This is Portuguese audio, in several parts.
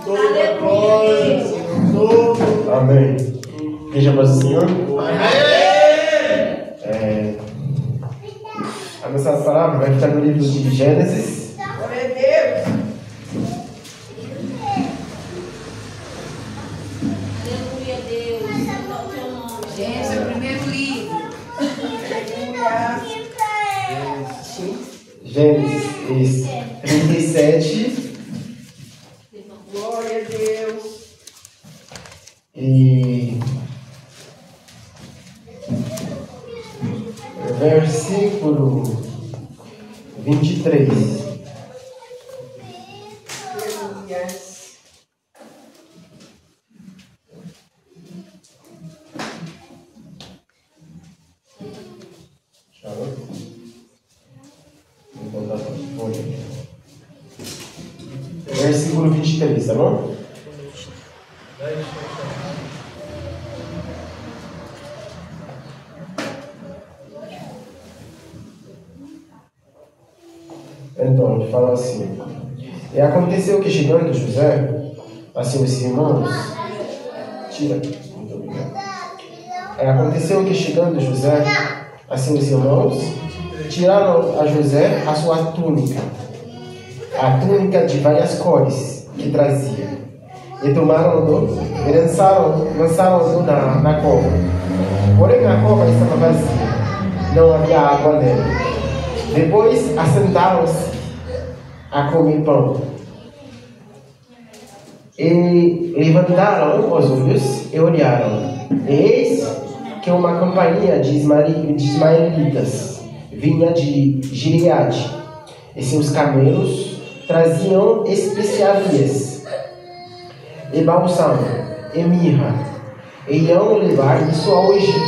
toda a glória, todo. Amém. Veja para o Senhor. Amém. A nossa palavra vai estar no livro de Gênesis. Glória a Deus. Aleluia, Deus. Gênesis é o primeiro livro. Gênesis 37. Glória a Deus. E versículo 23. Aleluia. Versículo 23, tá bom? Então, ele fala assim: e aconteceu que chegando José a seus irmãos, muito obrigado. Aconteceu que chegando José a seus irmãos, tiraram a José a sua túnica, a túnica de várias cores que trazia, e tomaram-no e lançaram-no na cova. Porém a cova estava vazia, não havia água nela. Depois assentaram-se a comer pão. E levantaram os olhos e olharam. E eis que uma companhia de ismaelitas vinha de Gileade, e seus camelos traziam especiarias, e bálsamo, e mirra, e iam levar isso ao Egito.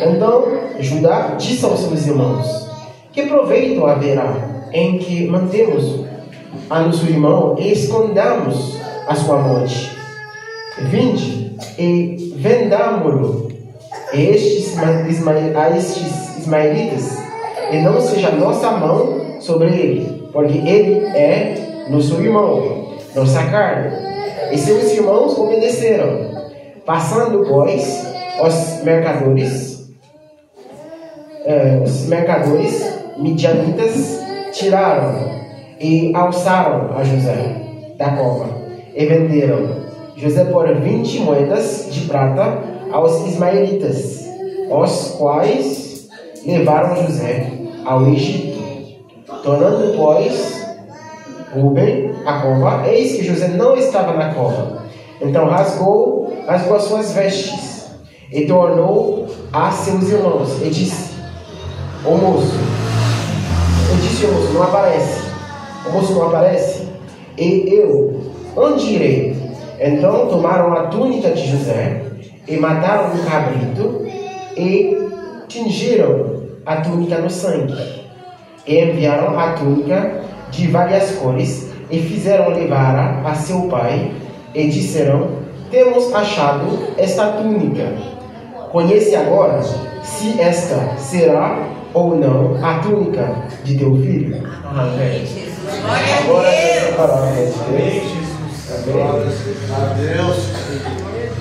Então Judá disse aos seus irmãos: que proveito haverá em que mantemos a nosso irmão e escondamos a sua morte? Vinde e vendamo-lo a estes ismaelitas, e não seja nossa mão sobre ele, porque ele é nosso irmão, nossa carne. E seus irmãos obedeceram. Passando, pois, os mercadores midianitas tiraram e alçaram a José da cova e venderam José por 20 moedas de prata aos ismaelitas, os quais levaram José ao Egito. Tornando, pois, Rubem a cova, eis que José não estava na cova. Então rasgou as suas vestes e tornou a seus irmãos e disse: o moço não aparece. O moço não aparece. E eu, onde irei? Então tomaram a túnica de José e mataram um cabrito e tingiram a túnica no sangue. E enviaram a túnica de várias cores e fizeram levar a seu pai e disseram: temos achado esta túnica. Conhece agora se esta será ou não a túnica de teu filho. Amém. Glória a Deus. Amém, Jesus. Glória a Deus.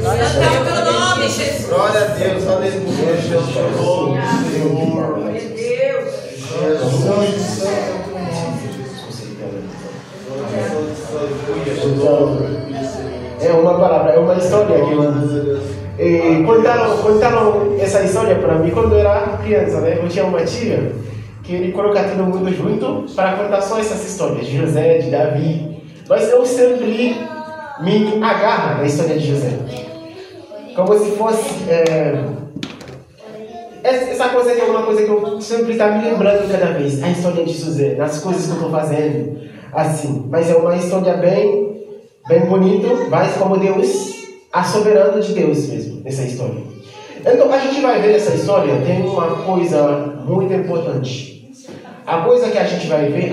Santo teu nome, Jesus. Glória a Deus. Aleluia. Jesus. Glória a Deus. Jesus. É uma palavra, é uma história que contaram essa história para mim quando eu era criança, né? Eu tinha uma tia que ele coloca todo mundo junto para contar só essas histórias de José, de Davi. Mas eu sempre me agarro na história de José, como se fosse essa coisa que é uma coisa que eu sempre está me lembrando cada vez, a história de José, nas coisas que eu estou fazendo, assim. Mas é uma história bem bonita, mas como Deus, a soberana de Deus mesmo, nessa história. Então a gente vai ver essa história, tem uma coisa muito importante. A coisa que a gente vai ver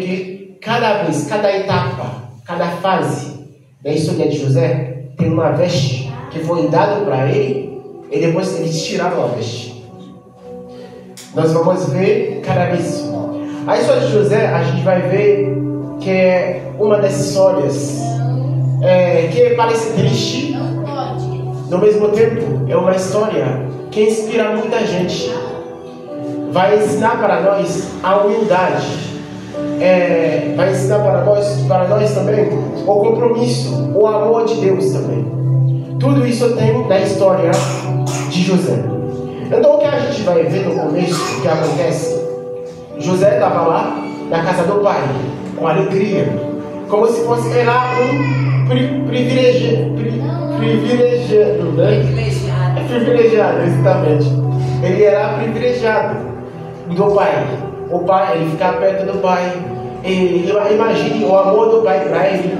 que cada vez, cada etapa, cada fase da história de José tem uma veste que foi dada para ele e depois eles tiraram a veste. Nós vamos ver cada vez. A história de José, a gente vai ver que é uma das histórias que parece triste, no mesmo tempo é uma história que inspira muita gente. Vai ensinar para nós a humildade, vai ensinar para nós também o compromisso, o amor de Deus também. Tudo isso tem na história de José. Então o que a gente vai ver no começo, o que acontece? José estava lá na casa do pai, com alegria, como se fosse um privilegiado, né? Privilegiado, exatamente. Ele era privilegiado do pai. O pai, ele ficar perto do pai. E imagine o amor do pai para ele,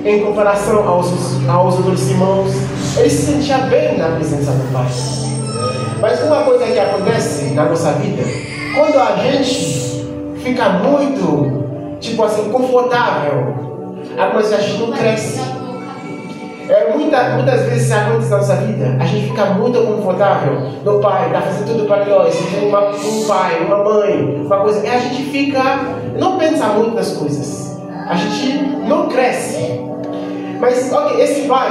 em comparação aos outros irmãos. Ele se sentia bem na presença do pai. Mas uma coisa que acontece na nossa vida, quando a gente fica muito, tipo assim, confortável, a gente não cresce. Muitas vezes acontece na nossa vida, a gente fica muito confortável no pai, está fazendo tudo para nós, tem um pai, uma mãe, uma coisa, e a gente não pensa muito nas coisas, a gente não cresce. Mas esse pai,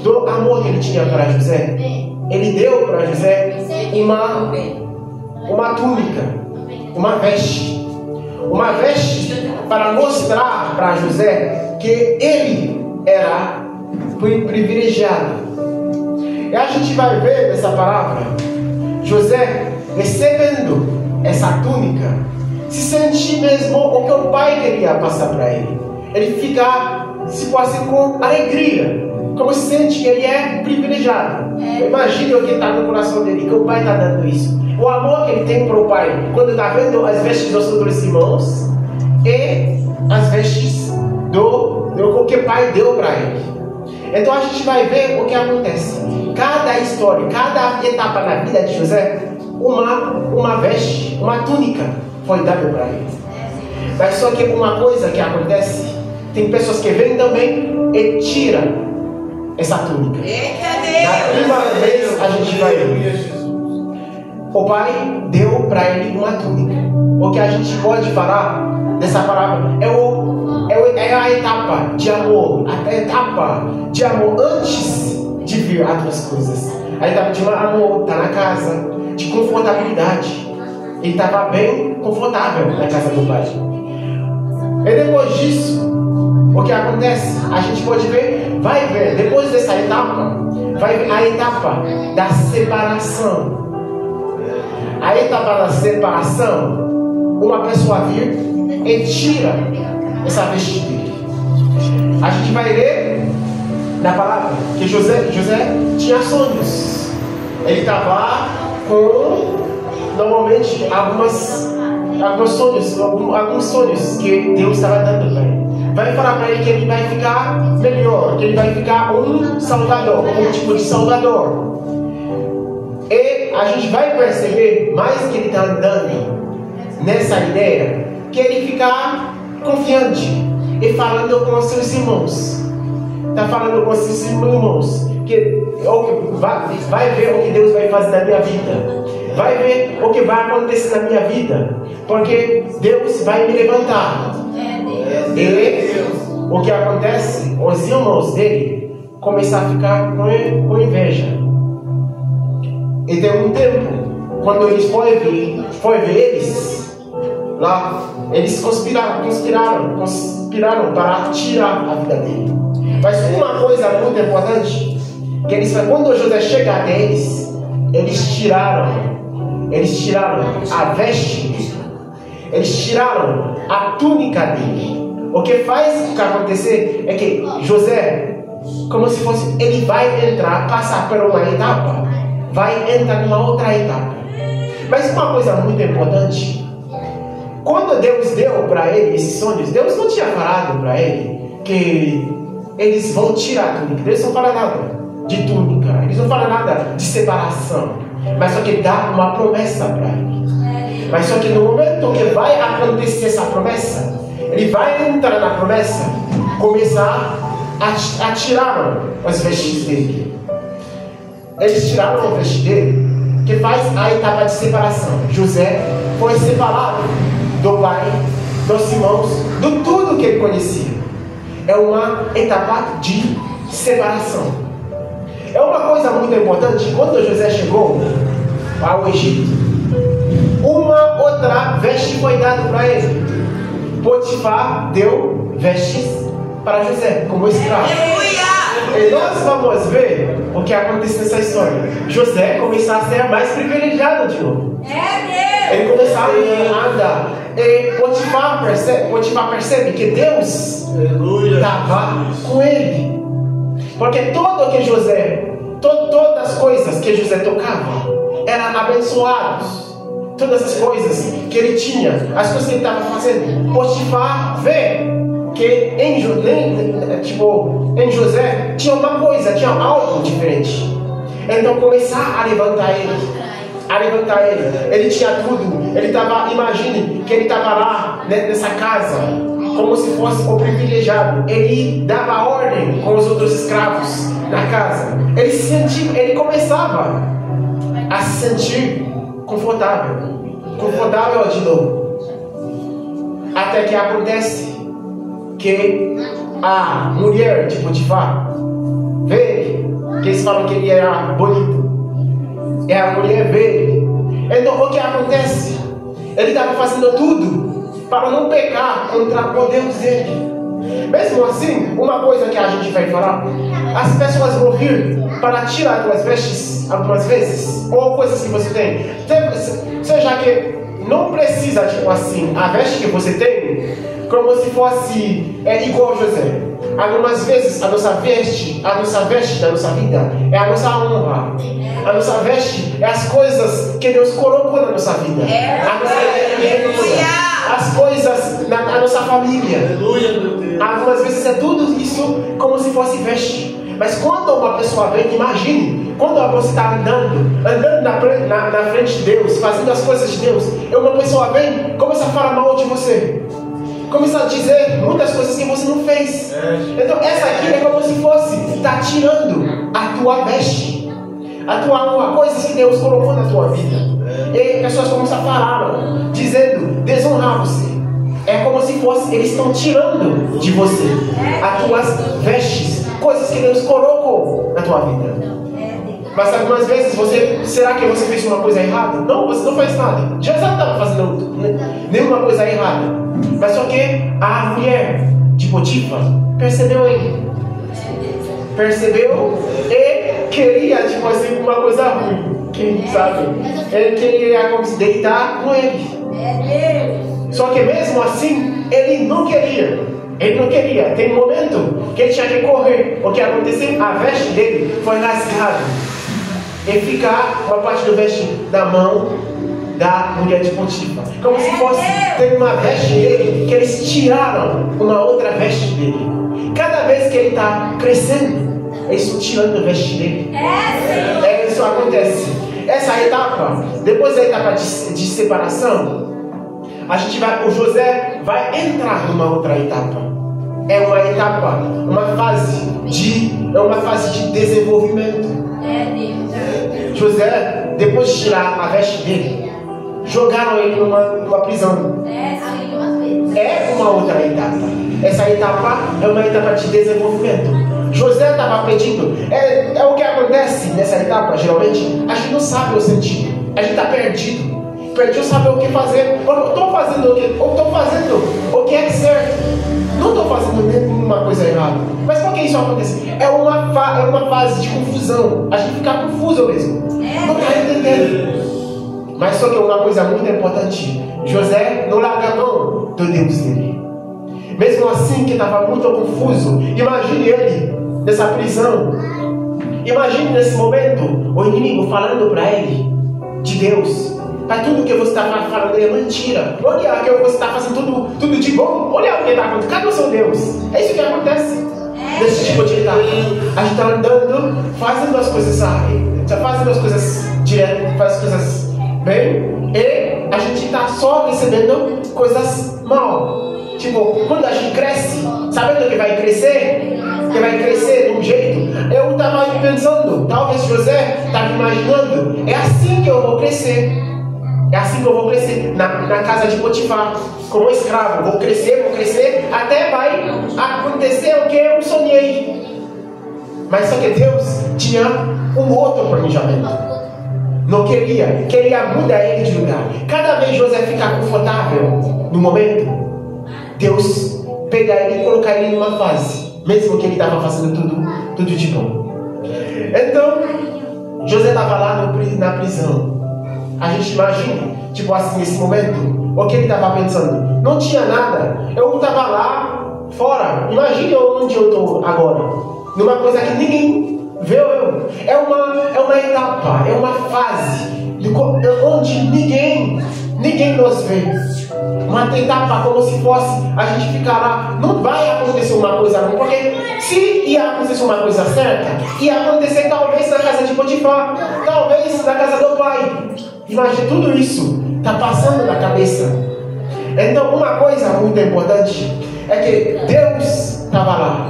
do amor que ele tinha para José, ele deu para José uma túnica, uma veste para mostrar para José que ele era privilegiado. E a gente vai ver nessa palavra José recebendo essa túnica, se sentir mesmo o que o pai queria passar para ele. Ele fica, se fosse, com alegria, como se sente que ele é privilegiado. Imagine o que está no coração dele, que o pai está dando isso. O amor que ele tem para o pai, quando está vendo as vestes dos outros irmãos e as vestes do que o pai deu para ele. Então a gente vai ver o que acontece. Cada história, cada etapa na vida de José, uma veste, uma túnica foi dada para ele. Mas só que uma coisa que acontece, tem pessoas que vêm também e tiram essa túnica. Na primeira vez a gente vai ver. O pai deu para ele uma túnica. O que a gente pode falar dessa palavra é a etapa de amor, antes de vir outras coisas. A etapa de amor, está na casa, de confortabilidade. Ele estava bem confortável na casa do pai. E depois disso, o que acontece? A gente pode ver, vai ver, depois dessa etapa, vai ver a etapa da separação. A etapa da separação, uma pessoa vir e tira essa veste dele. A gente vai ler na palavra que José tinha sonhos. Ele estava com, normalmente, alguns sonhos que Deus estava dando para ele. Vai falar para ele que ele vai ficar melhor, que ele vai ficar um salvador, um tipo de salvador. E a gente vai perceber mais que ele está andando nessa ideia, que ele fica confiante e falando com os seus irmãos. Está falando com os seus irmãos que vai ver o que Deus vai fazer na minha vida, vai ver o que vai acontecer na minha vida, porque Deus vai me levantar. E o que acontece? Os irmãos dele começaram a ficar com inveja. E tem um tempo, quando eles foi ver eles lá, eles conspiraram para tirar a vida dele. Mas uma coisa muito importante, que quando José chega até eles tiraram a veste, eles tiraram a túnica dele. O que faz acontecer é que José, como se fosse, ele vai passar por uma etapa, vai entrar numa outra etapa. Mas uma coisa muito importante, quando Deus deu para ele esses sonhos, Deus não tinha falado para ele que eles vão tirar a túnica. Deus não fala nada de túnica, eles não falam nada de separação, mas só que dá uma promessa para ele. Mas só que no momento que vai acontecer essa promessa, ele vai entrar na promessa, começar a tirar as vestes dele. Eles tiraram a veste dele, que faz a etapa de separação. José foi separado do pai, dos irmãos, de tudo que ele conhecia. é uma etapa de separação. É uma coisa muito importante. Quando José chegou ao Egito, uma outra veste foi dada para ele. Potifar deu vestes para José como escravo. E nós vamos ver o que acontece nessa história. José começou a ser mais privilegiado de novo. Ele começou a andar. E Potifar percebe que Deus estava com ele. Porque tudo que José, todas as coisas que José tocava, eram abençoados. Todas as coisas que ele tinha, as coisas que ele estava fazendo. Potifar vê que em José tinha uma coisa, tinha algo diferente. Então começar a levantar ele. Ele tinha tudo. Ele estava, imagine que ele estava lá nessa casa, como se fosse o privilegiado. Ele dava ordem com os outros escravos na casa. Ele começava a se sentir confortável de novo. Até que acontece que a mulher de Potifar vê que eles falam que ele era bonito. E a mulher vê. Então o que acontece? Ele estava fazendo tudo para não pecar contra o Deus dele. Mesmo assim, uma coisa que a gente vai falar, as pessoas vão vir para tirar tuas vestes algumas vezes, ou coisas que você tem. Seja que não precisa, tipo assim, a veste que você tem, como se fosse igual a José. Algumas vezes a nossa veste da nossa vida é a nossa honra. A nossa veste é as coisas que Deus colocou na nossa vida. A nossa igreja, as coisas na nossa família. Algumas vezes é tudo isso como se fosse veste. Mas quando uma pessoa vem, imagine, quando você está andando na frente de Deus, fazendo as coisas de Deus, e uma pessoa vem, começa a falar mal de você, começa a dizer muitas coisas que você não fez. Então essa aqui é como se fosse está tirando a tua veste, a tua honra, coisas que Deus colocou na tua vida. E pessoas começam a falar, dizendo, desonrar você. É como se fosse, eles estão tirando de você as tuas vestes, coisas que Deus colocou na tua vida. Mas algumas vezes será que você fez uma coisa errada? Não, você não fez nada. Jesus não estava fazendo nenhuma coisa errada. Mas só que a mulher de Potifar percebeu ele. Percebeu e queria, tipo assim, uma coisa ruim. Quem sabe? Ele queria como se deitar com ele. Só que mesmo assim, ele não queria. Tem um momento que ele tinha que correr. O que aconteceu? A veste dele foi rasgada. E ficar uma parte do veste na mão da mulher de Potifar. Como se fosse ter uma veste dele, que eles tiraram uma outra veste dele. Cada vez que ele está crescendo, eles estão tirando a veste dele. Isso acontece. Essa etapa, depois da etapa de separação, o José vai entrar numa outra etapa. É uma etapa, uma fase de desenvolvimento. José, depois de tirar a veste dele, jogaram ele numa prisão. É uma outra etapa. Essa etapa é uma etapa de desenvolvimento. José estava pedindo. É o que acontece nessa etapa, geralmente. A gente não sabe o sentido. A gente está perdido. Perdido saber o que fazer. Eu estou fazendo o que é certo. Não estou fazendo nenhuma coisa errada. Mas por que isso acontece? É uma fase de confusão. A gente fica confuso mesmo. Não está entendendo. Mas só que uma coisa muito importante. José não larga a mão do Deus dele. Mesmo assim que estava muito confuso. Imagine ele nessa prisão. Imagine nesse momento o inimigo falando para ele de Deus. Para tudo que você está falando é mentira. Olha que você está fazendo tudo de bom. Olha o que está acontecendo. Cadê o seu Deus? É isso que acontece nesse tipo de etapa. A gente está andando, fazendo as coisas fazendo as coisas direto, faz as coisas bem, e a gente está só recebendo coisas mal. Tipo, quando a gente cresce, sabendo que vai crescer de um jeito. Eu estava pensando, talvez José estava imaginando, é assim que eu vou crescer. É assim que eu vou crescer na casa de Potifar, como escravo. Vou crescer, até vai aconteceu o que eu sonhei. Mas só que Deus tinha um outro planejamento. Não queria mudar ele de lugar. Cada vez José fica confortável no momento, Deus pega ele e coloca ele numa fase, mesmo que ele estava fazendo tudo de bom. Então, José estava lá na prisão. A gente imagina, tipo assim, nesse momento, o que ele estava pensando? Não tinha nada. Eu estava lá fora. Imagine onde eu estou agora. Numa coisa que ninguém vê eu. É uma etapa, é uma fase onde ninguém nos vê. Uma etapa como se fosse a gente ficar lá. Não vai acontecer uma coisa ruim, porque se ia acontecer uma coisa certa, ia acontecer talvez na casa de Potifar, talvez na casa do pai. Imagina, tudo isso está passando na cabeça. Então, uma coisa muito importante é que Deus estava lá.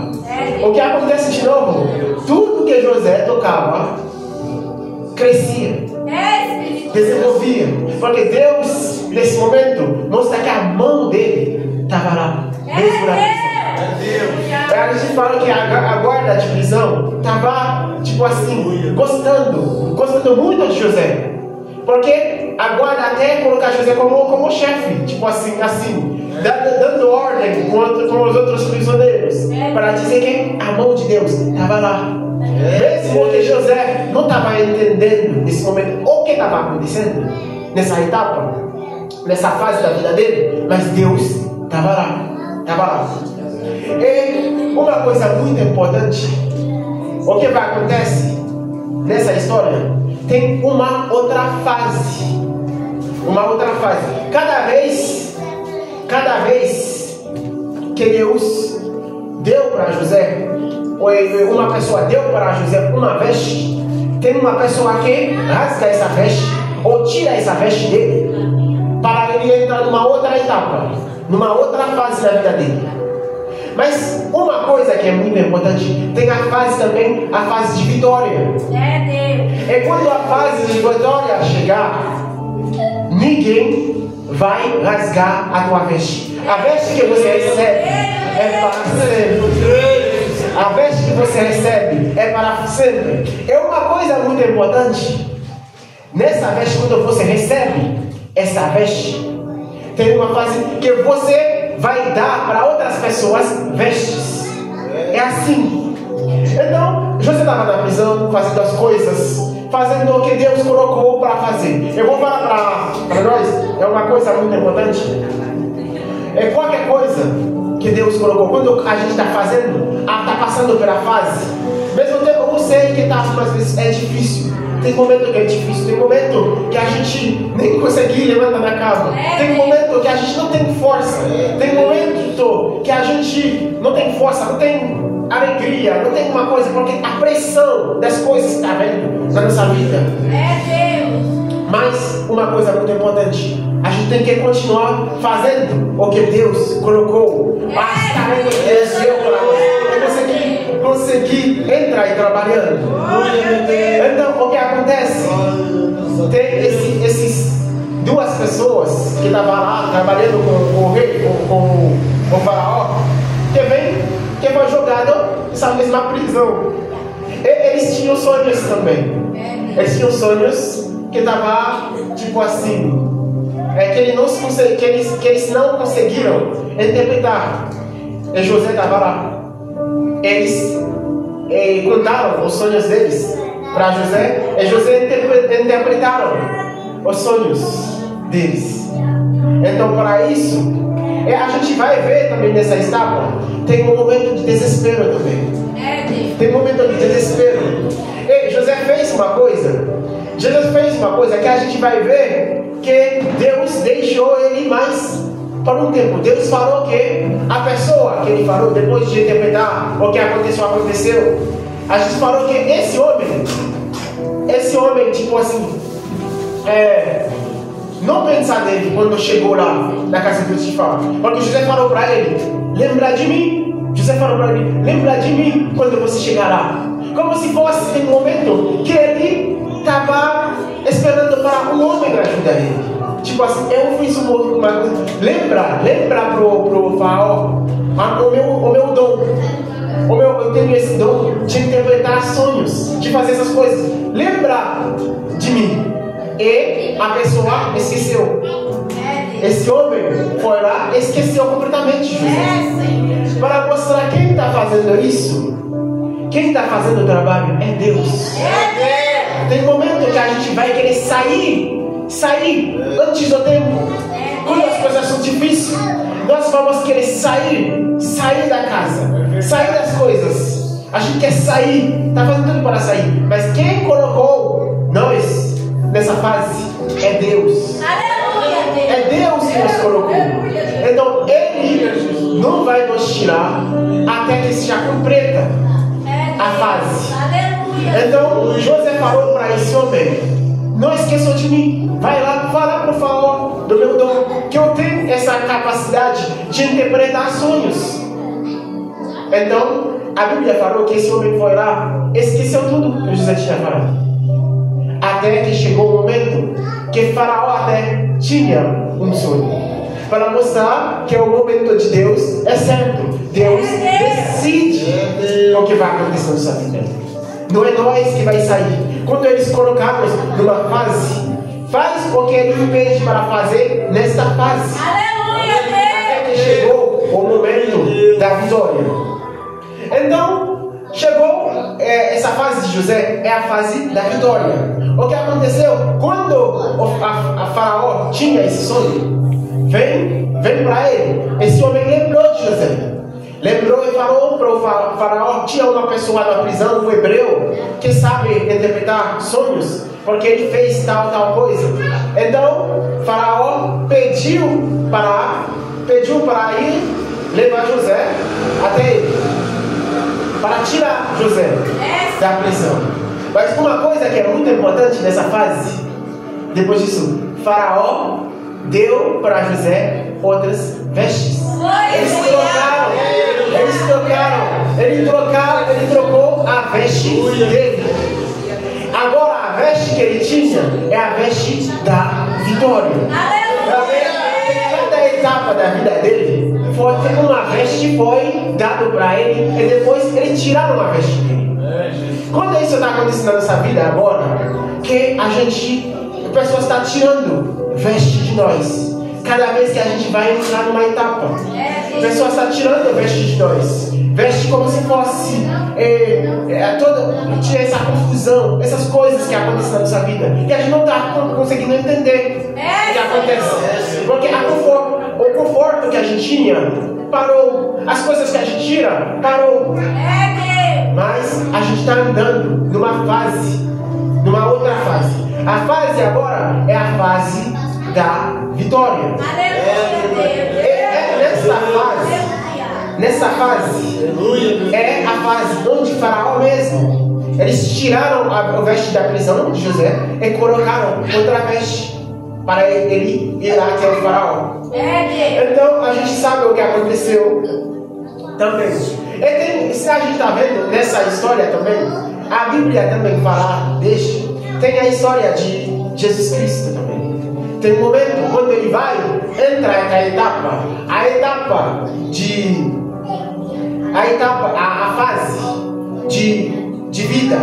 O que acontece de novo? Tudo que José tocava crescia, desenvolvia, porque Deus, nesse momento, mostra que a mão dele estava lá, mesmo na prisão. A gente fala que a guarda de prisão estava, tipo assim, gostando muito de José. Porque a guarda até colocar José como chefe, tipo assim, dando ordem com os outros prisioneiros, para dizer que a mão de Deus estava lá. Mesmo que José não estava entendendo nesse momento o que estava acontecendo, nessa etapa, nessa fase da vida dele, mas Deus estava lá. E uma coisa muito importante, o que vai acontecer nessa história? Tem uma outra fase. Cada vez que Deus deu para José, ou uma pessoa deu para José uma veste, tem uma pessoa que rasga essa veste, ou tira essa veste dele, para ele entrar numa outra etapa, numa outra fase da vida dele. Mas uma coisa que é muito importante, tem a fase também, a fase de vitória. É quando a fase de vitória chegar, ninguém vai rasgar a tua veste. A veste que você recebe é para sempre. A veste que você recebe é para sempre. É uma coisa muito importante. Nessa veste, quando você recebe essa veste, tem uma fase que você vai dar para outras pessoas vestes. É assim. Então, José estava na prisão, fazendo as coisas, fazendo o que Deus colocou para fazer. Eu vou falar para nós, é uma coisa muito importante. É qualquer coisa que Deus colocou. Quando a gente está fazendo, está passando pela fase, mesmo tempo eu sei que às vezes é difícil. Tem momento que é difícil, tem momento que a gente nem consegue levantar da cama, tem momento que a gente não tem força, tem momento que a gente não tem força, não tem alegria, não tem uma coisa, porque a pressão das coisas está vendo na nossa vida. Mas uma coisa muito importante, a gente tem que continuar fazendo o que Deus colocou, as tarefas que Deus deu para nós, conseguir entrar e trabalhando. Então, o que acontece? Tem esses duas pessoas que estavam lá trabalhando com o rei, com o faraó, que foi jogado nessa mesma prisão. Eles tinham sonhos também. Eles tinham sonhos que estavam tipo assim, que eles não conseguiram interpretar. E José estava lá. Eles contaram os sonhos deles para José, e José interpretaram os sonhos deles. Então, para isso, a gente vai ver também nessa etapa, tem um momento de desespero também. Tem um momento de desespero. E José fez uma coisa que a gente vai ver que Deus deixou ele mais por um tempo. Deus falou que a pessoa que ele falou, depois de interpretar o que aconteceu, a gente falou que esse homem, tipo assim, não pensar nele quando chegou lá na casa de Potifar, porque José falou para ele, lembra de mim? José falou para ele, lembra de mim quando você chegar lá. Como se fosse um momento que ele estava esperando para um homem ajudar ele. Tipo assim, eu fiz uma coisa. Lembra pro faraó o meu dom. Eu tenho esse dom de interpretar sonhos, de fazer essas coisas. Lembrar de mim. E a pessoa esqueceu. Esse homem foi lá e esqueceu completamente José. Para mostrar quem está fazendo isso, quem está fazendo o trabalho é Deus. Tem momento que a gente vai querer sair antes do tempo. Quando as coisas são difíceis, nós vamos querer sair da casa, sair das coisas. A gente quer sair, está fazendo tudo para sair. Mas quem colocou nós nessa fase é Deus. É Deus que nos colocou. Então Ele não vai nos tirar até que seja completa a fase. Então José falou para esse homem: não esqueça de mim. Vai lá, fala para o faraó do meu dom, que eu tenho essa capacidade de interpretar sonhos. Então a Bíblia falou que esse homem foi lá, esqueceu tudo que José tinha falado. Até que chegou o momento que Faraó até tinha um sonho, para mostrar que o momento de Deus é certo. Deus decide o que vai acontecer na sua vida. Não é nós que vai sair. Quando eles colocaram numa fase, faz o que Ele pede para fazer nesta fase. Até que chegou o momento da vitória. Então chegou essa fase de José, é a fase da vitória. O que aconteceu? Quando a Faraó tinha esse sonho, vem para ele. Esse homem lembrou de José. Lembrou e falou para o Faraó: tinha uma pessoa na prisão, um hebreu, que sabe interpretar sonhos, porque ele fez tal coisa. Então Faraó pediu para ir levar José até ele, para tirar José da prisão. Mas uma coisa que é muito importante nessa fase, depois disso, Faraó deu para José outras vestes. Ele trocou a veste dele. Agora a veste que ele tinha é a veste da vitória. Cada etapa da vida dele foi uma veste que foi dado para ele e depois eles tiraram a veste dele. Quando isso está acontecendo na nossa vida agora, que a pessoa está tirando veste de nós. Cada vez que a gente vai entrar numa etapa, a pessoa está tirando veste de nós. Veste como se fosse tinha essa confusão, essas coisas que acontecem na nossa vida, que a gente não está conseguindo entender o que acontece. Porque o conforto que a gente tinha parou, as coisas que a gente tira parou. Mas a gente está andando numa outra fase. A fase agora é a fase da vitória. Nessa fase é a fase onde Faraó mesmo, eles tiraram a veste da prisão de José e colocaram outra veste para ele ir lá até o Faraó. Então a gente sabe o que aconteceu também. Se a gente está vendo nessa história também, a Bíblia também fala tem a história de Jesus Cristo também. Tem um momento quando ele vai entrar a fase de vida,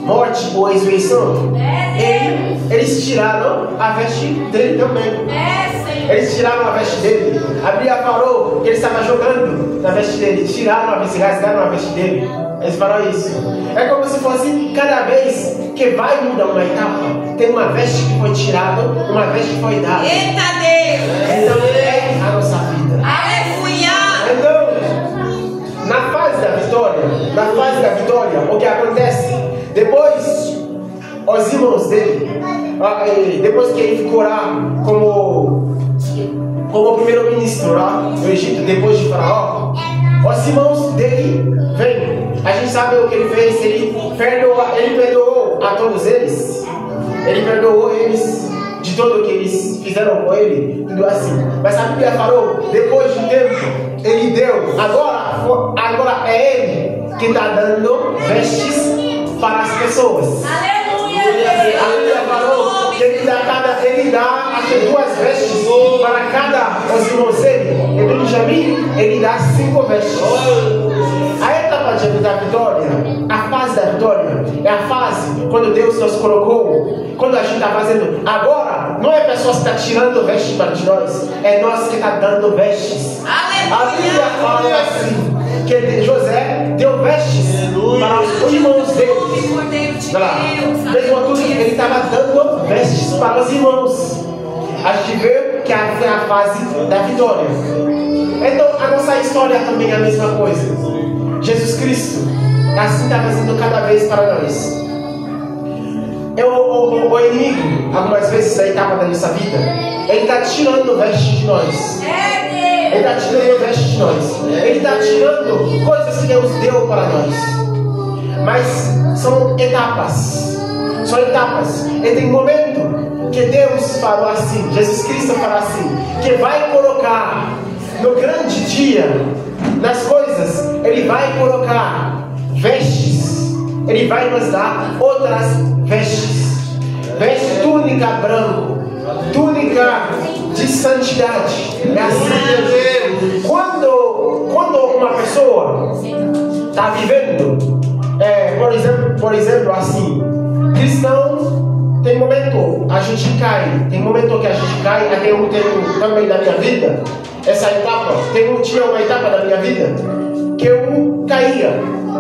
morte ou ressurreição. Eles tiraram a veste dele também. Eles tiraram a veste dele. A Bíblia falou que ele estava jogando na veste dele. Tiraram a veste, rasgaram a veste dele. Eles falaram isso. É como se fosse cada vez que vai mudar uma etapa, tem uma veste que foi tirada, uma veste que foi dada. Eita Deus! Então é a nossa vida. Aleluia! Então, na fase da vitória, o que acontece? Depois, os irmãos dele, depois que ele ficou lá como primeiro-ministro lá no Egito, depois de Faraó, os irmãos dele vêm. A gente sabe o que ele fez. Ele perdoou a todos eles. Ele perdoou eles de tudo o que eles fizeram com ele, tudo assim. Mas a Bíblia falou, depois de um tempo, ele deu. Agora é ele que está dando vestes para as pessoas. Aleluia! A Bíblia falou que ele ele dá acho que 2 vestes para cada os irmãos dele. E Benjamim, ele dá 5 vestes. A etapa da vitória, a fase da vitória, é a fase quando Deus nos colocou, quando a gente está fazendo. Agora, não é pessoas que estão tirando vestes para de nós, é nós que estamos dando vestes. A Bíblia fala assim, que José deu vestes para os irmãos dele. Mesmo tudo, ele estava dando vestes para os irmãos. A gente vê que é a fase da vitória. Então, a nossa história também é a mesma coisa. Jesus Cristo, assim está fazendo cada vez para nós. O inimigo, algumas vezes na etapa da nossa vida, ele está tirando vestes de nós. Ele está tirando vestes de nós. Ele está tirando coisas que Deus deu para nós. Mas são etapas. São etapas. E tem momento que Deus falou assim, Jesus Cristo falou assim, que vai colocar no grande dia, nas coisas, Ele vai colocar vestes. Ele vai nos dar outras vestes. Veste túnica branco, túnica de santidade. É assim. Quando uma pessoa está vivendo, por exemplo, assim, cristão, tem momento a gente cai, tem momento que a gente cai, até eu tenho também na minha vida, essa etapa, tinha uma etapa da minha vida que eu caía,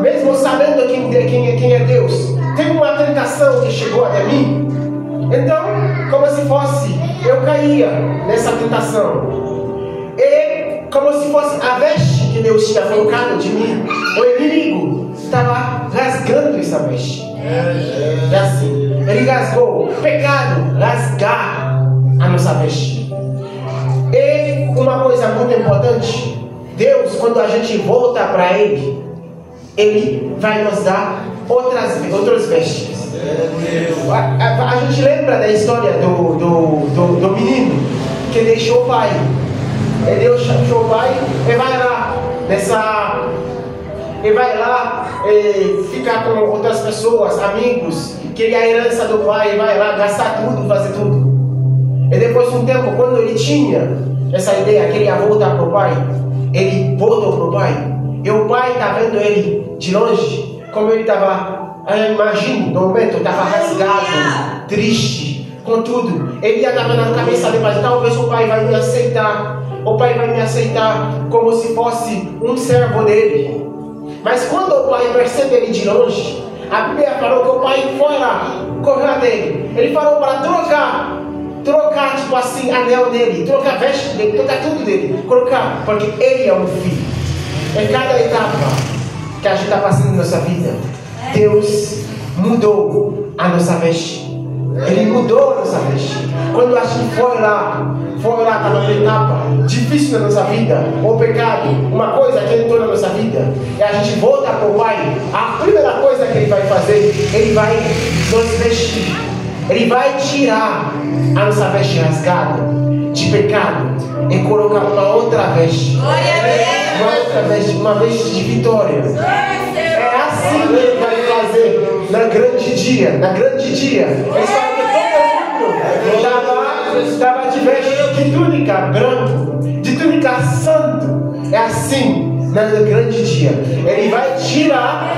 mesmo sabendo quem é Deus. Tem uma tentação que chegou até mim, então, como se fosse, eu caía nessa tentação, e como se fosse a veste que Deus tinha colocado de mim, o inimigo estava rasgando essa veste. É assim, ele rasgou, o pecado rasgar a nossa veste. E uma coisa muito importante, Deus, quando a gente volta para Ele, Ele vai nos dar outras vestes. A gente lembra da história do menino que deixou o pai. Ele deixou o pai e vai lá e ficar com outras pessoas, amigos, queria a herança do pai, vai lá gastar tudo, fazer tudo. E depois de um tempo, quando ele tinha essa ideia, queria voltar para o pai, ele voltou para o pai. E o pai está vendo ele de longe, como ele estava, imagino, no momento, estava rasgado, triste, com tudo. Ele estava na cabeça dele, mas talvez o pai vai me aceitar. O pai vai me aceitar como se fosse um servo dele. Mas quando o pai percebe ele de longe, a Bíblia falou que o pai foi lá, correu até ele. Ele falou para trocar tipo assim, anel dele, trocar veste dele, trocar tudo dele, colocar, porque ele é um filho. Em cada etapa que a gente está passando na nossa vida, Deus mudou a nossa veste. Ele mudou a nossa veste. Quando a gente foi lá, está numa etapa difícil na nossa vida, o pecado, uma coisa que entrou na nossa vida, e a gente volta para o Pai, a primeira coisa que Ele vai fazer, Ele vai nos vestir. Ele vai tirar a nossa veste rasgada de pecado e colocar uma outra veste. Uma veste de vitória. É assim que Ele vai fazer no grande dia. Ele fala que todo mundo estava de veste de túnica branco, de túnica santo. É assim no grande dia. Ele vai tirar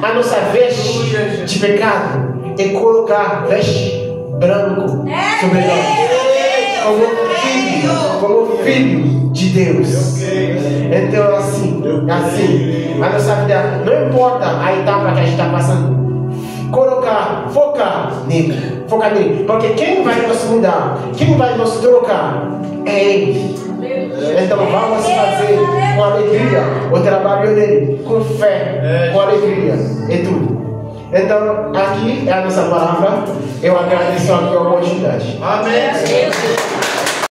a nossa veste de pecado e colocar veste branco sobre nós, como filho de Deus. Então assim, a nossa vida, não importa a etapa que a gente está passando, focar nele, porque quem vai nos mudar, quem vai nos trocar é Ele. Então vamos fazer com alegria o trabalho dele, com fé, com alegria e tudo. Então, aqui é a nossa palavra. Eu agradeço a minha oportunidade. Amém.